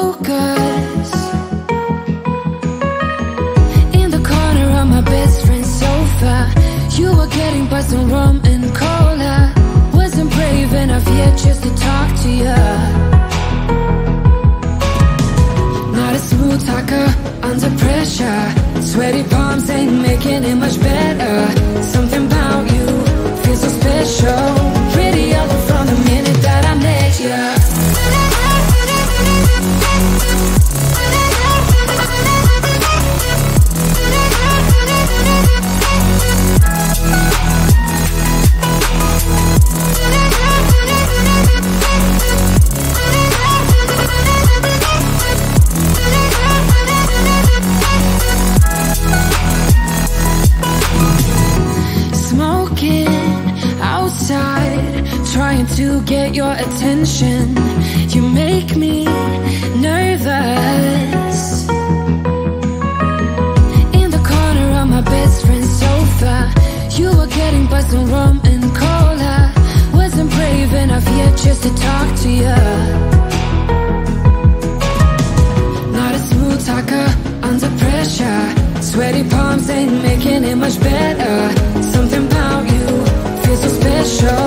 focus. In the corner of my best friend's sofa, you were getting by some rum and cola. Wasn't brave enough yet just to talk to you. Not a smooth talker under pressure. Sweaty palms ain't making it much better. Something about you feels so special. Pretty other from the minute that I met you. Trying to get your attention. You make me nervous. In the corner of my best friend's sofa, you were getting by some rum and cola. Wasn't brave enough yet just to talk to you. Not a smooth talker under pressure. Sweaty palms ain't making it much better. Something about you feels so special.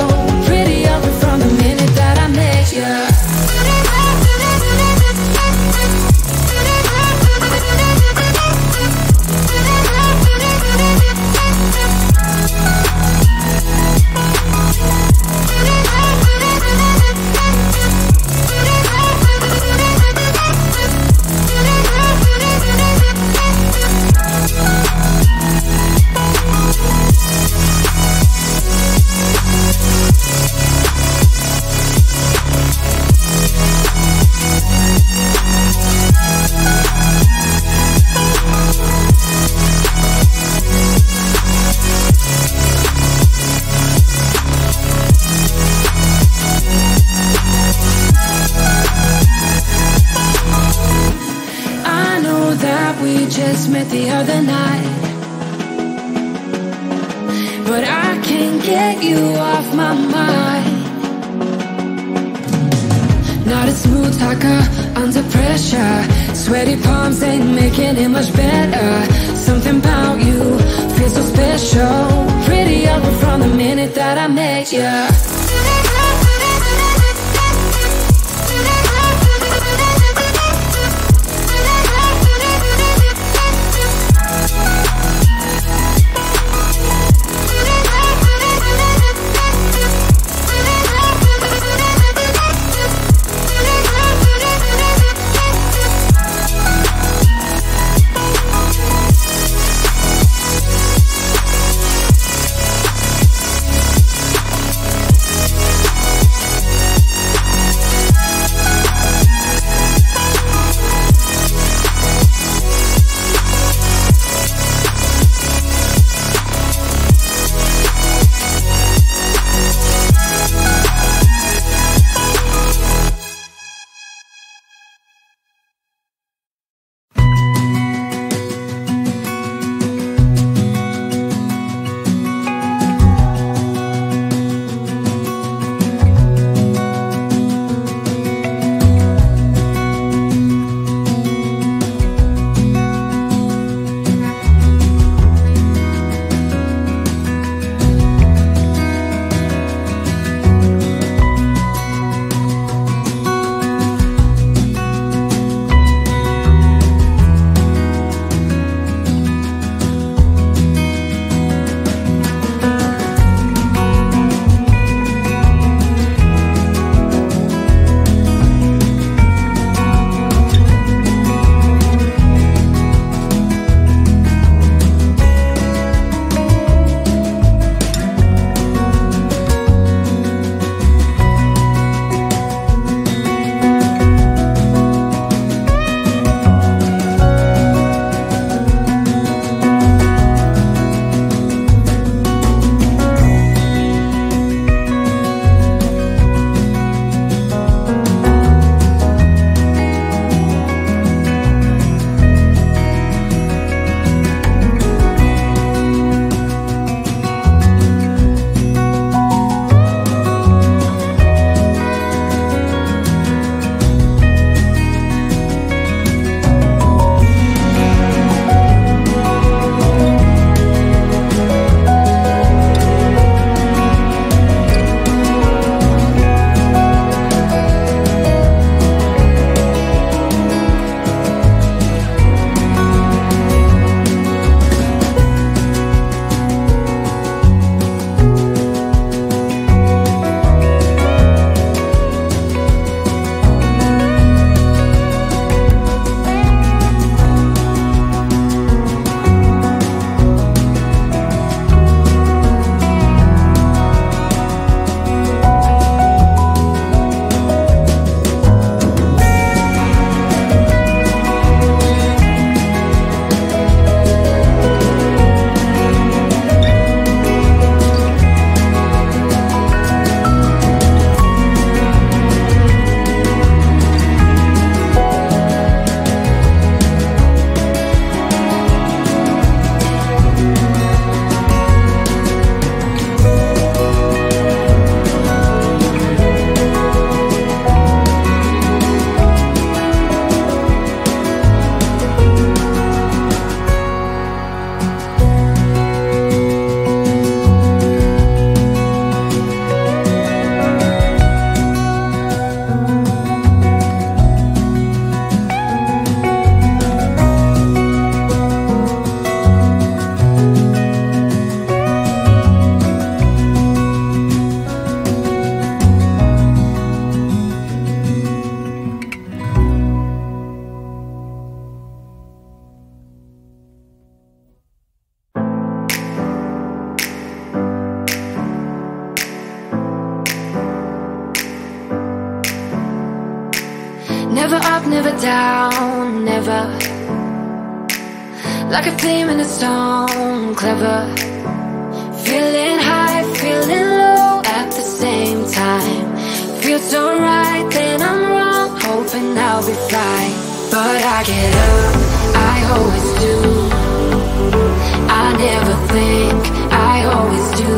Pretty other from the minute that I met you. Met the other night, but I can't get you off my mind. Not a smooth talker under pressure. Sweaty palms ain't making it much better. Something about you feels so special. Pretty other from the minute that I met you. Never up, never down, never. Like a theme in a song, clever. Feeling high, feeling low at the same time. Feels so right, then I'm wrong, hoping I'll be fine. But I get up, I always do. I never think, I always do.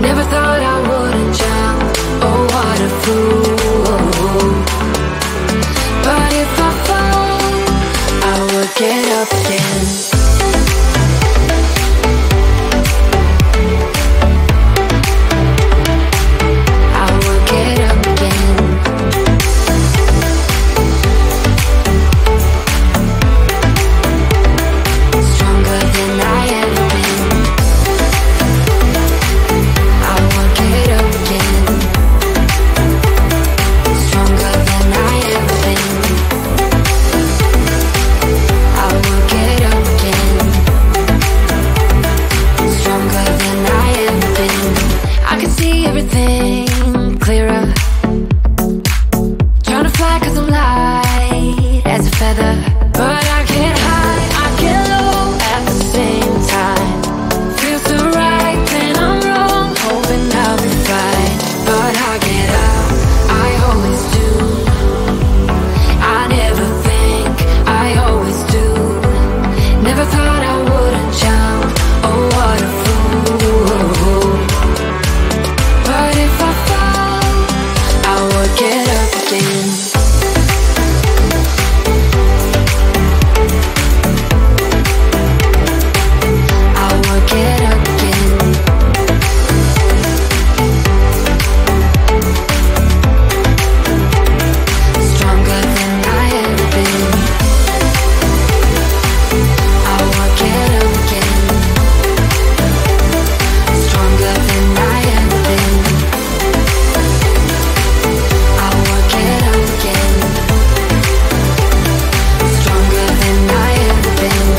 Never thought I wouldn't jump, oh what a fool. But if I fall, I will get up again. I will get up again. Stronger than I ever been. I will get up again. Stronger than I ever been. I will get up again. Stronger than I ever been. I can see everything clearer. Trying to fly 'cause I'm light as a feather. But I get high, I get low at the same time. Feels so right, then I'm wrong, hoping I'll be fine. But I get up, I always do. I never think, I always do. Never thought I wouldn't jump, oh what a fool. But if I fall, I will get up again. I will get up again. Stronger than I ever been. I will get up again. Stronger than I ever been. I will get up again. Stronger than I ever been.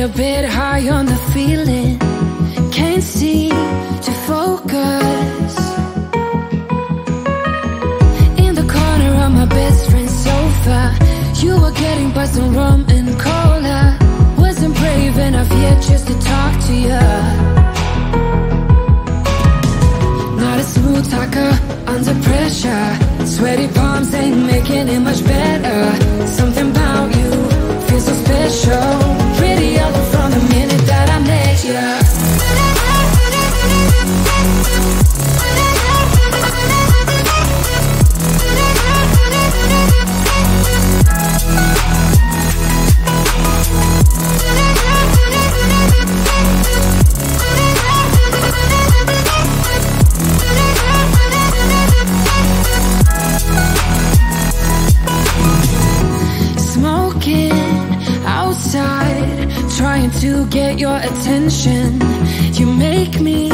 little bit high on the feeling. Can't seem to focus. focus. In the corner of my best friend's sofa, you were getting by some rum and cola. Wasn't brave enough yet just to talk to you. Not a smooth talker under pressure. Sweaty palms ain't making it much better. Something about you feels so special. Pretty up from the minute that I met you. Trying to get your attention. You make me